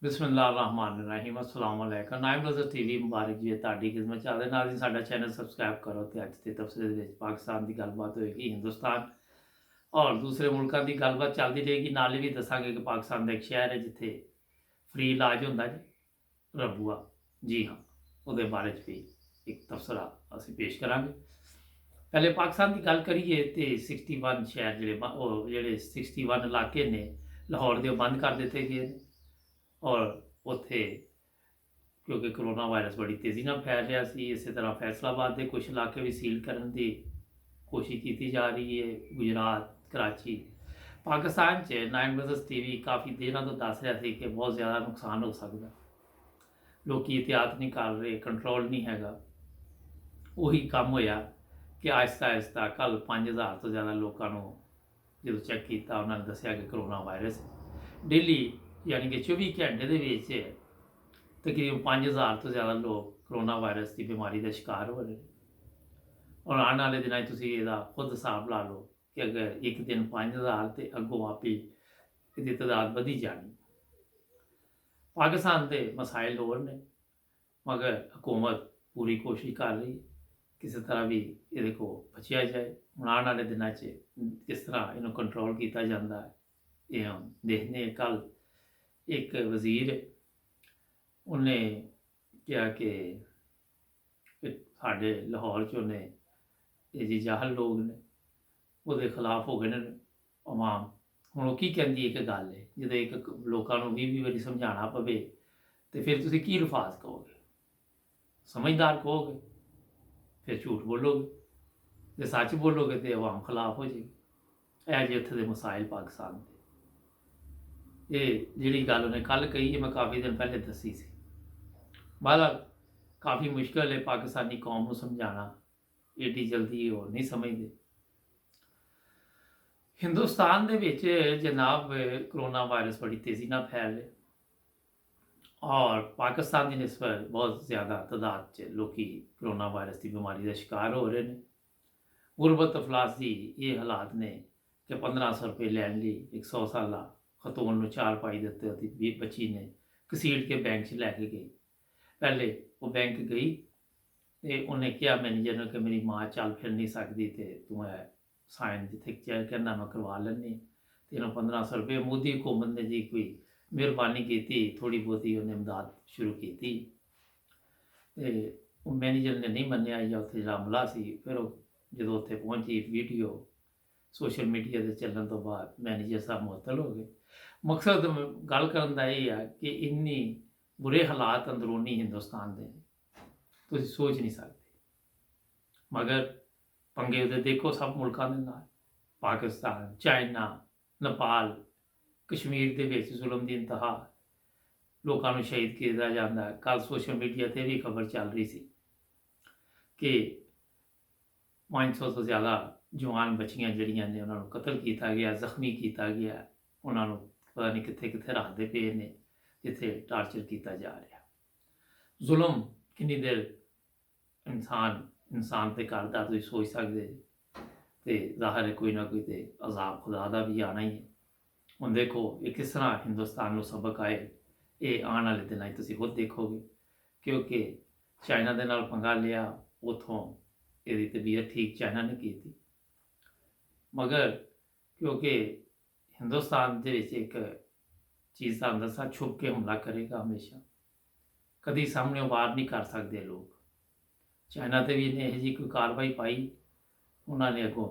ਬਿਸਮਿਲ੍ਲਾਹਿਰਰਹਿਮਾਨਿਰਰਹੀਮ अस्सलाम वालेकुम नाइम रज़ा टीवी मुबारक जी ਤੁਹਾਡੀ ਖਿਦਮਤ ਚ ਆਦੇ ਨਾਲ ਹੀ ਸਾਡਾ ਚੈਨਲ ਸਬਸਕ੍ਰਾਈਬ ਕਰੋ ਤੇ ਅੱਜ ਦੇ ਤਫਸੀਲ ਦੇ ਵਿੱਚ ਪਾਕਿਸਤਾਨ ਦੀ ਗੱਲਬਾਤ ਹੋਏਗੀ ਹਿੰਦੁਸਤਾਨ ਔਰ ਦੂਸਰੇ ਮੁਲਕਾਂ ਦੀ ਗੱਲਬਾਤ ਚੱਲਦੀ ਰਹੇਗੀ ਨਾਲ ਹੀ ਵੀ ਦੱਸਾਂਗੇ ਕਿ ਪਾਕਿਸਤਾਨ ਦਾ ਇੱਕ ਸ਼ਹਿਰ ਹੈ ਜਿੱਥੇ ਫ੍ਰੀ ਇਲਾਜ ਹੁੰਦਾ ਜੀ ਰਬੂਆ ਜੀ ਹਾਂ ਉਹਦੇ ਬਾਰੇ ਚ ਵੀ ਇੱਕ ਤਫਸਰਾ ਅਸੀਂ ਪੇਸ਼ ਕਰਾਂਗੇ। ਪਹਿਲੇ ਪਾਕਿਸਤਾਨ ਦੀ ਗੱਲ ਕਰੀਏ ਤੇ 61 ਸ਼ਹਿਰ ਜਿਹੜੇ 61 ਇਲਾਕੇ ਨੇ ਲਾਹੌਰ ਦੇ ਬੰਦ ਕਰ ਦਿੱਤੇ ਗਏ ਨੇ ਔਰ ਉੱਥੇ ਕਿਉਂਕਿ ਕਰੋਨਾ ਵਾਇਰਸ ਬੜੀ ਤੇਜ਼ੀ ਨਾਲ ਫੈਲ ਰਿਹਾ ਸੀ। ਇਸੇ ਤਰ੍ਹਾਂ ਫੈਸਲਾਬਾਦ ਦੇ ਕੁਝ ਇਲਾਕੇ ਵੀ ਸੀਲ ਕਰਨ ਦੀ ਕੋਸ਼ਿਸ਼ ਕੀਤੀ ਜਾ ਰਹੀ ਹੈ। ਗੁਜਰਾਤ ਕਰਾਚੀ ਪਾਕਿਸਤਾਨ 'ਚ ਨਾਈਨ ਵਜ਼ਸ ਟੀਵੀ ਕਾਫੀ ਦੇਰਾਂ ਤੋਂ ਦੱਸ ਰਿਹਾ ਸੀ ਕਿ ਬਹੁਤ ਜ਼ਿਆਦਾ ਨੁਕਸਾਨ ਹੋ ਸਕਦਾ, ਲੋਕੀ ਇhtiyਾਤ ਨਹੀਂ ਕਰ ਰਹੇ, ਕੰਟਰੋਲ ਨਹੀਂ ਹੈਗਾ। ਉਹੀ ਕੰਮ ਹੋਇਆ ਕਿ ਆਹਿਸਤਾ ਆਹਿਸਤਾ ਕੱਲ੍ਹ 5000 ਤੋਂ ਜ਼ਿਆਦਾ ਲੋਕਾਂ ਨੂੰ ਜਦੋਂ ਚੈੱਕ ਕੀਤਾ ਉਹਨਾਂ ਨੇ ਦੱਸਿਆ ਕਿ ਕਰੋਨਾ ਵਾਇਰਸ ਡੇਲੀ यानी कि 24 घंटे ਦੇ ਵਿੱਚ ਤਕਰੀਬਨ 5000 ਤੋਂ ਜ਼ਿਆਦਾ ਲੋਕ ਕਰੋਨਾ ਵਾਇਰਸ ਦੀ ਬਿਮਾਰੀ ਦਾ ਸ਼ਿਕਾਰ ਹੋ ਰਹੇ ਔਰ ਆਉਣ ਵਾਲੇ ਦਿਨਾਂ 'ਚ ਤੁਸੀਂ ਇਹਦਾ ਖੁਦ ਹਿਸਾਬ ਲਾ ਲਓ ਕਿ ਅਗਰ ਇੱਕ ਦਿਨ 5000 ਤੇ ਅੱਗੋਂ ਆਪੀ ਇਹਦੀ ਤਾਦਾਦ ਵਧੀ ਜਾਣੀ। ਪਾਕਿਸਤਾਨ ਦੇ ਮਸਾਇਲ ਹੋਰ ਨੇ ਮਗਰ ਹਕੂਮਤ ਪੂਰੀ ਕੋਸ਼ਿਸ਼ ਕਰ ਰਹੀ ਹੈ ਕਿਸੇ ਤਰ੍ਹਾਂ ਵੀ ਇਹਦੇ ਕੋਲ ਬਚਿਆ ਜਾਏ। ਆਉਣ ਵਾਲੇ ਦਿਨਾਂ 'ਚ ਕਿਸ ਤਰ੍ਹਾਂ ਇਹਨੂੰ ਕੰਟਰੋਲ ਕੀਤਾ ਜਾਂਦਾ ਹੈ ਇਹ ਹਮ ਦੇਖਦੇ ਹਾਂ। ਕੱਲ੍ਹ एक वज़ीर उन्हें क्या कि साढ़े लाहौर च उन्हें ये जी जाहल लोग ने ਉਹਦੇ ਖਿਲਾਫ ਹੋ ਗਏ ਨੇ ਆਵਾਮ। ਹੁਣ ਉਹ ਕੀ ਕਹਿੰਦੀ ਇੱਕ ਗੱਲ ਹੈ ਜਦੋਂ ਇੱਕ ਲੋਕਾਂ ਨੂੰ 20 ਵਾਰੀ ਸਮਝਾਉਣਾ ਪਵੇ ਤੇ ਫਿਰ ਤੁਸੀਂ ਕੀ ਅਲਫਾਜ਼ ਕਹੋਗੇ? ਸਮਝਦਾਰ ਕਹੋਗੇ, ਫਿਰ ਝੂਠ ਬੋਲੋਗੇ, ਜੇ ਸੱਚ ਬੋਲੋਗੇ ਤੇ ਆਵਾਮ ਖਿਲਾਫ ਹੋ ਜਾਏਗੀ। ਇਹ ਜਿਹੇ ਉੱਥੇ ਦੇ ਮਸਾਇਲ ਪਾਕਿਸਤਾਨ ਦੇ। ਇਹ ਜਿਹੜੀ ਗੱਲ ਉਹਨੇ ਕੱਲ੍ਹ ਕਹੀ ਹੈ ਮੈਂ ਕਾਫੀ ਦਿਨ ਪਹਿਲੇ ਦੱਸੀ ਸੀ। ਬਹਰਹਾਲ ਕਾਫੀ ਮੁਸ਼ਕਿਲ ਹੈ ਪਾਕਿਸਤਾਨੀ ਕੌਮ ਨੂੰ ਸਮਝਾਉਣਾ, ਏਡੀ ਜਲਦੀ ਉਹ ਨਹੀਂ ਸਮਝਦੇ। ਹਿੰਦੁਸਤਾਨ ਦੇ ਵਿੱਚ ਜਨਾਬ ਕਰੋਨਾ ਵਾਇਰਸ ਬੜੀ ਤੇਜ਼ੀ ਨਾਲ ਫੈਲ ਰਿਹਾ ਔਰ ਪਾਕਿਸਤਾਨ ਦੀ ਨਿਸਬਤ ਬਹੁਤ ਜ਼ਿਆਦਾ ਤਾਦਾਦ 'ਚ ਲੋਕੀ ਕਰੋਨਾ ਵਾਇਰਸ ਦੀ ਬਿਮਾਰੀ ਦਾ ਸ਼ਿਕਾਰ ਹੋ ਰਹੇ ਨੇ। ਗੁਰਬਤ ਅਫਲਾਸ ਦੀ ਇਹ ਹਾਲਾਤ ਨੇ ਕਿ 1500 ਰੁਪਏ ਲੈਣ ਲਈ 100 ਸਾਲਾ ਖਤੂਨ ਨੂੰ 4 ਪਾਈ ਦਿੱਤੇ ਉਹਦੀ ਬੱਚੀ ਨੇ ਘਸੀਟ ਕੇ ਬੈਂਕ 'ਚ ਲੈ ਕੇ ਗਈ। ਪਹਿਲੇ ਉਹ ਬੈਂਕ ਗਈ ਤੇ ਉਹਨੇ ਕਿਹਾ ਮੈਨੇਜਰ ਨੂੰ ਕਿ ਮੇਰੀ ਮਾਂ ਚੱਲ ਫਿਰ ਨਹੀਂ ਸਕਦੀ ਤੇ ਤੂੰ ਇਹ ਸਾਈਨ ਜਿੱਥੇ ਕਹਿੰਦਾ ਮੈਂ ਕਰਵਾ ਲੈਂਦੀ ਤੇ ਇਹਨੂੰ 1500 ਰੁਪਏ ਮੋਦੀ ਹੁਕੂਮਤ ਨੇ ਜੀ ਕੋਈ ਮਿਹਰਬਾਨੀ ਕੀਤੀ, ਥੋੜ੍ਹੀ ਬਹੁਤੀ ਉਹਨੇ ਇਮਦਾਦ ਸ਼ੁਰੂ ਕੀਤੀ ਤੇ ਉਹ ਮੈਨੇਜਰ ਨੇ ਨਹੀਂ ਮੰਨਿਆ ਜਾਂ ਉੱਥੇ ਜਿਹੜਾ ਅਮਲਾ ਸੀ ਫਿਰ ਉਹ ਜਦੋਂ ਉੱਥੇ ਪਹੁੰਚੀ ਵੀਡੀਓ ਸੋਸ਼ਲ ਮੀਡੀਆ ਦੇ ਚੱਲਣ ਤੋਂ ਬਾਅਦ ਮੈਨੇਜਰ ਸਾਹਿਬ ਮੁਅੱਤਲ ਹੋ ਗਏ। ਮਕਸਦ ਗੱਲ ਕਰਨ ਦਾ ਇਹ ਹੈ ਕਿ ਇੰਨੀ ਬੁਰੇ ਹਾਲਾਤ ਅੰਦਰੂਨੀ ਹਿੰਦੁਸਤਾਨ ਦੇ ਤੁਸੀਂ ਸੋਚ ਨਹੀਂ ਸਕਦੇ। ਮਗਰ ਪੰਗੇ ਉਹਦੇ ਦੇਖੋ ਸਭ ਮੁਲਕਾਂ ਦੇ ਨਾਲ, ਪਾਕਿਸਤਾਨ, ਚਾਈਨਾ, ਨੇਪਾਲ, ਕਸ਼ਮੀਰ ਦੇ ਵਿੱਚ ਜ਼ੁਲਮ ਦੀ ਇੰਤਹਾ, ਲੋਕਾਂ ਨੂੰ ਸ਼ਹੀਦ ਕੀਤਾ ਜਾਂਦਾ। ਕੱਲ੍ਹ ਸੋਸ਼ਲ ਮੀਡੀਆ 'ਤੇ ਵੀ ਖਬਰ ਚੱਲ ਰਹੀ ਸੀ ਕਿ 500 ਤੋਂ ਜ਼ਿਆਦਾ ਜਵਾਨ ਬੱਚੀਆਂ ਜਿਹੜੀਆਂ ਨੇ ਉਹਨਾਂ ਨੂੰ ਕਤਲ ਕੀਤਾ ਗਿਆ, ਜ਼ਖਮੀ ਕੀਤਾ ਗਿਆ। ਉਹਨਾਂ ਨੂੰ ਪਤਾ ਨਹੀਂ ਕਿੱਥੇ ਕਿੱਥੇ ਰੱਖਦੇ ਪਏ ਨੇ ਜਿੱਥੇ ਟਾਰਚਰ ਕੀਤਾ ਜਾ ਰਿਹਾ। ਜ਼ੁਲਮ ਕਿੰਨੀ ਦੇਰ ਇਨਸਾਨ ਤੇ ਕਰਦਾ ਤੁਸੀਂ ਸੋਚ ਸਕਦੇ ਜੀ। ਤੇ ਜ਼ਾਹਰ ਹੈ ਕੋਈ ਨਾ ਕੋਈ ਤੇ ਅਜ਼ਾਬ ਖੁਦਾ ਦਾ ਵੀ ਆਉਣਾ ਹੀ ਹੈ। ਹੁਣ ਦੇਖੋ ਇਹ ਕਿਸ ਤਰ੍ਹਾਂ ਹਿੰਦੁਸਤਾਨ ਨੂੰ ਸਬਕ ਆਏ, ਇਹ ਆਉਣ ਵਾਲੇ ਦਿਨਾਂ 'ਚ ਤੁਸੀਂ ਖੁਦ ਦੇਖੋਗੇ ਕਿਉਂਕਿ ਚਾਈਨਾ ਦੇ ਨਾਲ ਪੰਗਾ ਲਿਆ, ਉੱਥੋਂ ਇਹਦੀ ਤਬੀਅਤ ਠੀਕ ਚਾਈਨਾ ਨੇ ਕੀਤੀ। ਮਗਰ ਕਿਉਂਕਿ ਹਿੰਦੁਸਤਾਨ ਦੇ ਵਿੱਚ ਇੱਕ ਚੀਜ਼ ਦਾ ਅੰਦਸਾ ਛੁਪ ਕੇ ਹਮਲਾ ਕਰੇਗਾ ਹਮੇਸ਼ਾ, ਕਦੀ ਸਾਹਮਣੇ ਵਾਰ ਨਹੀਂ ਕਰ ਸਕਦੇ ਲੋਕ। ਚਾਈਨਾ 'ਤੇ ਵੀ ਇਹਨੇ ਇਹੋ ਜਿਹੀ ਕੋਈ ਕਾਰਵਾਈ ਪਾਈ, ਉਹਨਾਂ ਨੇ ਅੱਗੋਂ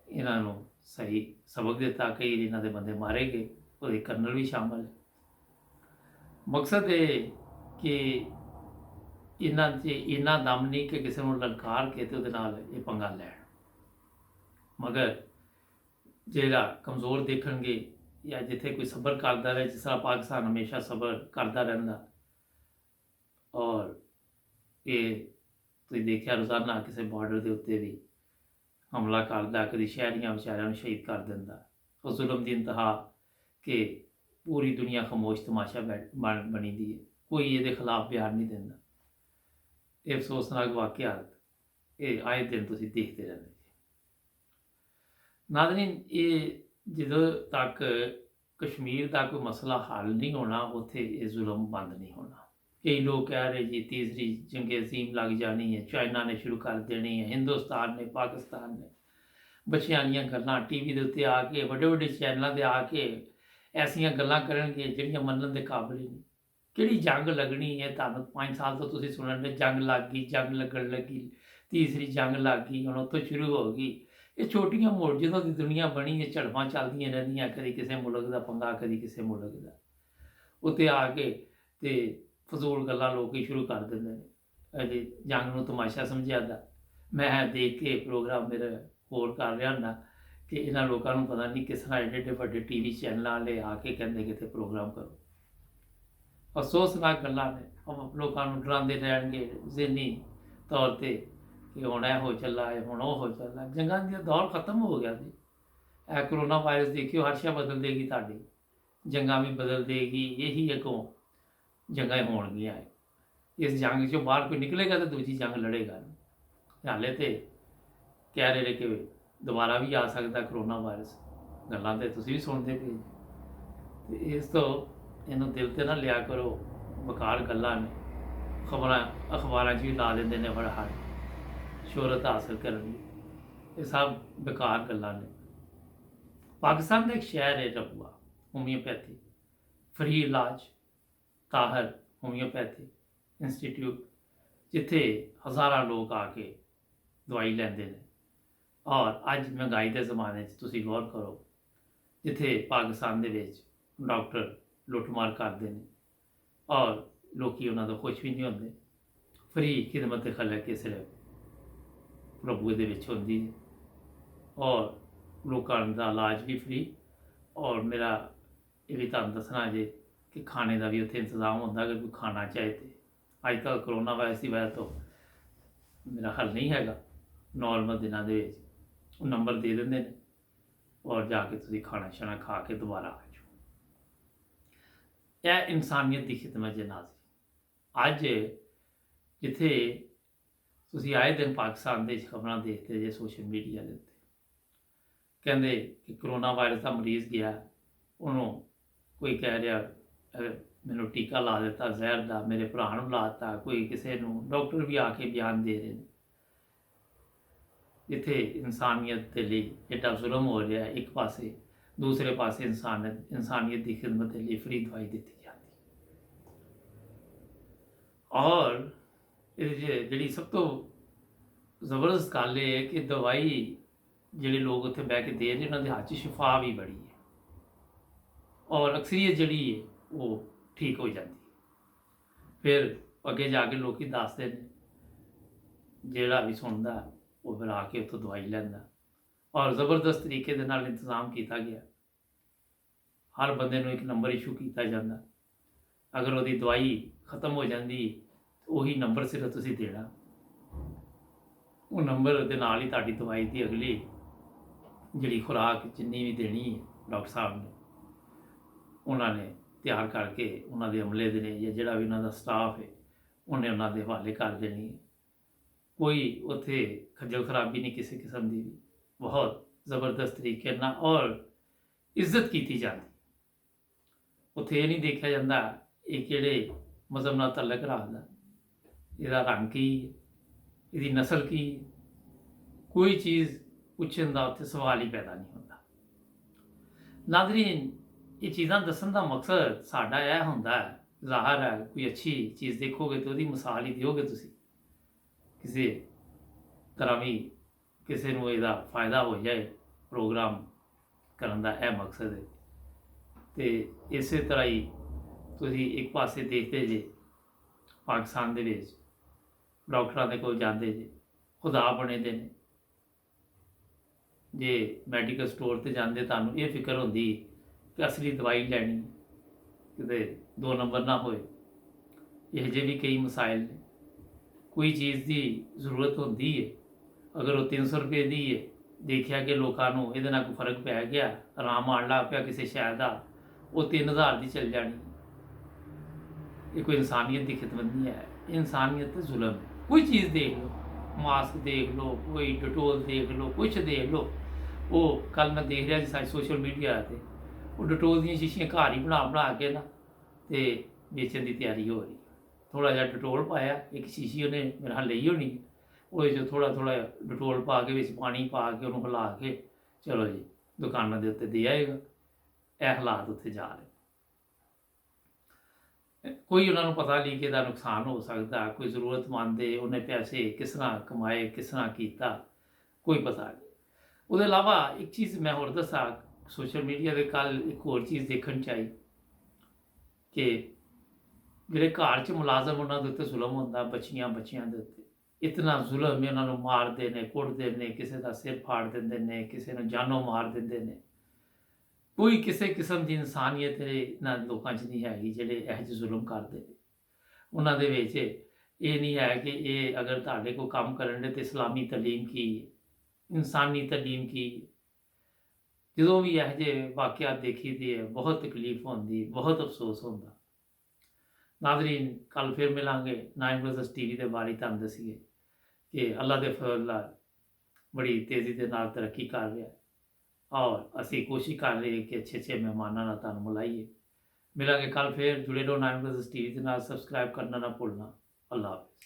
ਇਹਨਾਂ ਨੂੰ ਸਹੀ ਸਬਕ ਦਿੱਤਾ। ਕਈ ਇਹਨਾਂ ਦੇ ਬੰਦੇ ਮਾਰੇ ਗਏ, ਉਹਦੇ ਕਰਨਲ ਵੀ ਸ਼ਾਮਲ ਹੈ। ਮਕਸਦ ਇਹ ਕਿ ਇਹਨਾਂ 'ਚ ਇੰਨਾ ਦਮ ਨਹੀਂ ਕਿ ਕਿਸੇ ਨੂੰ ਲਲਕਾਰ ਕੇ ਤੇ ਉਹਦੇ ਨਾਲ ਇਹ ਪੰਗਾ ਲੈਣ। ਮਗਰ ਜਿਹੜਾ ਕਮਜ਼ੋਰ ਦੇਖਣਗੇ ਜਾਂ ਜਿੱਥੇ ਕੋਈ ਸਬਰ ਕਰਦਾ ਰਹੇ, ਜਿਸ ਤਰ੍ਹਾਂ ਪਾਕਿਸਤਾਨ ਹਮੇਸ਼ਾ ਸਬਰ ਕਰਦਾ ਰਹਿੰਦਾ ਔਰ ਇਹ ਤੁਸੀਂ ਦੇਖਿਆ ਰੋਜ਼ਾਨਾ ਕਿਸੇ ਬਾਰਡਰ ਦੇ ਉੱਤੇ ਵੀ ਹਮਲਾ ਕਰਦਾ, ਕਦੀ ਸ਼ਹਿਰੀਆਂ ਵਿਚਾਰਿਆਂ ਨੂੰ ਸ਼ਹੀਦ ਕਰ ਦਿੰਦਾ। ਉਹ ਜ਼ੁਲਮ ਦੀ ਇੰਤਹਾ ਕਿ ਪੂਰੀ ਦੁਨੀਆ ਖਾਮੋਸ਼ ਤਮਾਸ਼ਾ ਬਣੀ ਦੀ ਹੈ, ਕੋਈ ਇਹਦੇ ਖਿਲਾਫ ਬਿਆਨ ਨਹੀਂ ਦਿੰਦਾ। ਇਹ ਅਫਸੋਸਨਾਕ ਵਾਕਿਆਤ ਇਹ ਆਏ ਦਿਨ ਤੁਸੀਂ ਦੇਖਦੇ ਰਹਿੰਦੇ। ਨਾਜ਼ਰੀਨ ਇਹ ਜਦੋਂ ਤੱਕ कश्मीर का कोई मसला हल नहीं होना, उत्थे ये जुल्म बंद नहीं होना। कई लोग कह रहे जी तीसरी जंगे अजीम लग जानी है, चाइना ने शुरू कर देनी है, हिंदुस्तान ने, पाकिस्तान ने। बच्चियां दियां गल्लां टीवी के उत्ते आके वड्डे वड्डे चैनलों से आके ऐसियां गल्लां करनगे जिहड़ियां मनण दे काबिल ही नहीं। किहड़ी जंग लगनी है, तुहानूं 5 साल तो तुसीं सुणन दे जंग लग गई, जंग लगन लगी, तीसरी जंग लग गई, हुण उत्थों शुरू हो गई। ये छोटियां मोड़ जदों दी दुनिया बनी है, झड़पां चलदियां रहिंदियां, कदी किसी मुल्क दा पंगा, कदी किसी मुल्क दा। उत्ते आके ते फजूल गल्लां लोग शुरू कर दिंदे ने। अजे जंग नूं तमाशा समझिआदा। मैं देख के प्रोग्राम मेरा होर कर रहा हुंदा कि इन्हां लोकां नूं पता नहीं किस तरह एडे एडे वड्डे टीवी चैनलां वाले आके कहंदे कि इत्थे प्रोग्राम करो। अफसोसनाक गल्लां ने, लोकां नूं डरांदे रहणगे ज़हनी तौर ते कि हुण इह हो चला है, हुण ओह हो चला। जंगां दा दौर खत्म हो गया जी। ਇਹ कोरोना वायरस देखियो हर शै बदल देगी ਤੁਹਾਡੀ, जंगां भी बदल देगी। यही अगों जंगां होणगियां। इस जंग चों बाहर कोई निकलेगा तो दूजी जंग लड़ेगा। हाले तो कह रहे कि दोबारा भी आ सकता कोरोना वायरस, गल्लां ते तुसीं भी सुणदे पे। ते इस तो इहनूं दिल ते ना लिया करो, बेकार गल्लां ने। खबरां अखबारां 'च भी ला दिंदे ने फटाफट शोहरत हासिल करन लई। ये सब बेकार गल्लां ने। पाकिस्तान का एक शहर है रबुआ, होम्योपैथी फ्री इलाज, ताहर होम्योपैथी इंस्टीट्यूट, जिथे हज़ारां लोग आके दवाई लैंदे ने। और अज महंगाई के जमाने तुसीं गौर करो, जिथे पाकिस्तान दे विच डॉक्टर लुੱਟਮਾਰ करते हैं और लोग उन्होंने तो खुश भी नहीं होंगे। फ्री खिदमत खलक के सिर्फ प्रभुए दे विच होंदी है और लोगों का इलाज भी फ्री। और मेरा ये भी तुहानूं दसना जे कि खाने का भी उत्थे इंतजाम होंदा, अगर कोई खाना चाहे तो। अजकल कोरोना वायरस की वजह तो मेरा हल नहीं हैगा, नॉर्मल दिनों के नंबर दे देंगे ने और जाके तुसीं खाना शाना खा के दोबारा आ जाओ। यह इंसानियत की खिदमत जे नाज़रीन। अज जिथे तुसीं आए दिन पाकिस्तान के खबरां देखते जे सोशल मीडिया के उत्ते, कहते कि कोरोना वायरस का मरीज़ गया, उन्होंने कोई कह रहा मैनू टीका ला दिता जहर का, मेरे भरा नूं ला दिता, कोई किसी नूं, डॉक्टर भी आके बयान दे रहे हैं। जिथे इंसानियत के लिए एडा जुल्म हो रहा है एक पासे, दूसरे पासे इंसानियत की खिदमत के लिए फ्री दवाई दी जाती। और जी सब तो जबरदस्त गल है कि दवाई जिहड़े लोग उत्थे बह के दे रहे उन्होंने हाथ च शिफा भी बड़ी है और अक्सरीत जी है वो ठीक हो जाती है। फिर अगे जाके लोग दसते हैं, जोड़ा भी सुनता वो फिर आके उत्थों दवाई लैंदा। और ज़बरदस्त तरीके दे नाल इंतजाम किया गया, हर बंदे नूं एक नंबर इशू किया जाता। अगर वो दवाई खत्म हो जाती तो वही नंबर सिर्फ तुसीं देना, वो नंबर दे नाल ही तुहाडी दवाई की अगली जिहड़ी खुराक जिन्नी भी देनी है डॉक्टर साहब ने उन्होंने तैयार करके उन्होंने अमले दे या जिहड़ा भी उन्होंने स्टाफ है उन्हें उन्होंने हवाले कर देनी है। कोई उत्थे खज्जल खराबी नहीं किसी किस्म की भी, बहुत ज़बरदस्त तरीके ना और इज्जत की जाती। उत्थे ये नहीं देखा जाता ये किहड़े मजहब नाल तलक रखदा, इहदा रंग की है, इहदी नस्ल की है, कोई चीज़ पुछण दा उत्थे सवाल ही पैदा नहीं होता। नाज़रीन, ये चीज़ां दसन का मकसद साडा यह हुंदा है, ज़ाहिर है कोई अच्छी चीज़ देखोगे तो उसदी मिसाल ही दिओगे तुसीं, किसी तरह भी किसी नूं इहदा फायदा हो जाए प्रोग्राम करन दा यह मकसद है। तो इस तरह ही तुसीं एक पासे देखते जे पाकिस्तान दे विच डॉक्टरां दे कोल जांदे जे खुदा बने दे ने, जे मैडिकल स्टोर ते जांदे तुहानूं ये फिक्र होंदी कि असली दवाई लैनी किते 2 नंबर ना होए। यह जे भी कई मसाइल ने, कोई चीज़ की जरूरत होती है, अगर वो 300 रुपये की है, देखा कि लोगों को ये कोई फर्क पै गया, आराम आन लग पिया किसी शहर का, वो 3000 की चल जानी। ये कोई इंसानियत की खिदमत नहीं है, इंसानियत तो जुल्म है। कोई चीज़ देख लो, मास्क देख लो, कोई डिटोल देख लो, कुछ देख लो। वो कल मैं देख रहा जी सारी सोशल मीडिया पर ਉਹ ਡਟੋਲ ਦੀਆਂ ਸ਼ੀਸ਼ੀਆਂ ਘਰ ਹੀ ਬਣਾ ਕੇ ਨਾ ਤੇ ਵੇਚਣ ਦੀ ਤਿਆਰੀ ਹੋ ਰਹੀ। ਥੋੜ੍ਹਾ ਜਿਹਾ ਡਟੋਲ ਪਾਇਆ, ਇੱਕ ਸ਼ੀਸ਼ੀ ਉਹਨੇ ਮੇਰੇ ਖਿਆਲ ਲਈ ਹੋਣੀ ਹੈ, ਉਹਦੇ 'ਚ ਥੋੜ੍ਹਾ ਡਟੋਲ ਪਾ ਕੇ ਵਿੱਚ ਪਾਣੀ ਪਾ ਕੇ ਉਹਨੂੰ ਹਿਲਾ ਕੇ ਚਲੋ ਜੀ ਦੁਕਾਨਾਂ ਦੇ ਉੱਤੇ ਦੇ ਆਏਗਾ। ਇਹ ਹਾਲਾਤ ਉੱਥੇ ਜਾ ਰਹੇ। ਕੋਈ ਉਹਨਾਂ ਨੂੰ ਪਤਾ ਨਹੀਂ ਕਿ ਇਹਦਾ ਨੁਕਸਾਨ ਹੋ ਸਕਦਾ, ਕੋਈ ਜ਼ਰੂਰਤਮੰਦ ਹੈ, ਉਹਨੇ ਪੈਸੇ ਕਿਸ ਤਰ੍ਹਾਂ ਕਮਾਏ, ਕਿਸ ਤਰ੍ਹਾਂ ਕੀਤਾ, ਕੋਈ ਪਤਾ ਨਹੀਂ। ਉਹਦੇ ਇਲਾਵਾ ਇੱਕ ਚੀਜ਼ ਮੈਂ ਹੋਰ ਦੱਸਾਂ, ਸੋਸ਼ਲ ਮੀਡੀਆ 'ਤੇ ਕੱਲ੍ਹ ਇੱਕ ਹੋਰ ਚੀਜ਼ ਦੇਖਣ 'ਚ ਆਈ ਕਿ ਜਿਹੜੇ ਘਰ 'ਚ ਮੁਲਾਜ਼ਮ ਉਹਨਾਂ ਦੇ ਉੱਤੇ ਜ਼ੁਲਮ ਹੁੰਦਾ, ਬੱਚੀਆਂ ਦੇ ਉੱਤੇ ਇਤਨਾ ਜ਼ੁਲਮ ਹੈ, ਉਹਨਾਂ ਨੂੰ ਮਾਰਦੇ ਨੇ, ਕੁੱਟਦੇ ਨੇ, ਕਿਸੇ ਦਾ ਸਿਰ ਫਾੜ ਦਿੰਦੇ ਨੇ, ਕਿਸੇ ਨੂੰ ਜਾਨੋਂ ਮਾਰ ਦਿੰਦੇ ਨੇ। ਕੋਈ ਕਿਸੇ ਕਿਸਮ ਦੀ ਇਨਸਾਨੀਅਤ ਇਹਨਾਂ ਲੋਕਾਂ 'ਚ ਨਹੀਂ ਹੈਗੀ ਜਿਹੜੇ ਇਹੋ ਜਿਹੇ ਜ਼ੁਲਮ ਕਰਦੇ ਨੇ। ਉਹਨਾਂ ਦੇ ਵਿੱਚ ਇਹ ਨਹੀਂ ਹੈ ਕਿ ਇਹ ਅਗਰ ਤੁਹਾਡੇ ਕੋਲ ਕੰਮ ਕਰਨ ਦੇ ਤਾਂ ਇਸਲਾਮੀ ਤਾਲੀਮ ਕੀ ਹੈ, ਇਨਸਾਨੀ ਤਾਲੀਮ ਕੀ ਹੈ। ਜਦੋਂ ਵੀ ਇਹੋ ਜਿਹੇ ਵਾਕਿਆਤ ਦੇਖੀਦੇ ਹੈ ਬਹੁਤ ਤਕਲੀਫ ਹੁੰਦੀ, ਬਹੁਤ ਅਫਸੋਸ ਹੁੰਦਾ। ਨਾਜ਼ਰੀਨ, ਕੱਲ੍ਹ ਫਿਰ ਮਿਲਾਂਗੇ। 9 Brothers TV ਦੇ ਬਾਰੇ ਤੁਹਾਨੂੰ ਦੱਸੀਏ ਕਿ ਅੱਲਾ ਦੇ ਫਜ਼ਲ ਨਾਲ ਬੜੀ ਤੇਜ਼ੀ ਦੇ ਨਾਲ ਤਰੱਕੀ ਕਰ ਰਿਹਾ ਔਰ ਅਸੀਂ ਕੋਸ਼ਿਸ਼ ਕਰ ਰਹੇ ਕਿ ਅੱਛੇ ਮਹਿਮਾਨਾਂ ਨਾਲ ਤੁਹਾਨੂੰ ਮਿਲਾਈਏ। ਮਿਲਾਂਗੇ ਕੱਲ੍ਹ ਫਿਰ। ਜੁੜੇ ਰਹੋ 9 Brothers TV ਦੇ ਨਾਲ। ਸਬਸਕ੍ਰਾਈਬ ਕਰਨਾ ਨਾ ਭੁੱਲਣਾ। ਅੱਲਾ ਹਾਫਿਜ਼।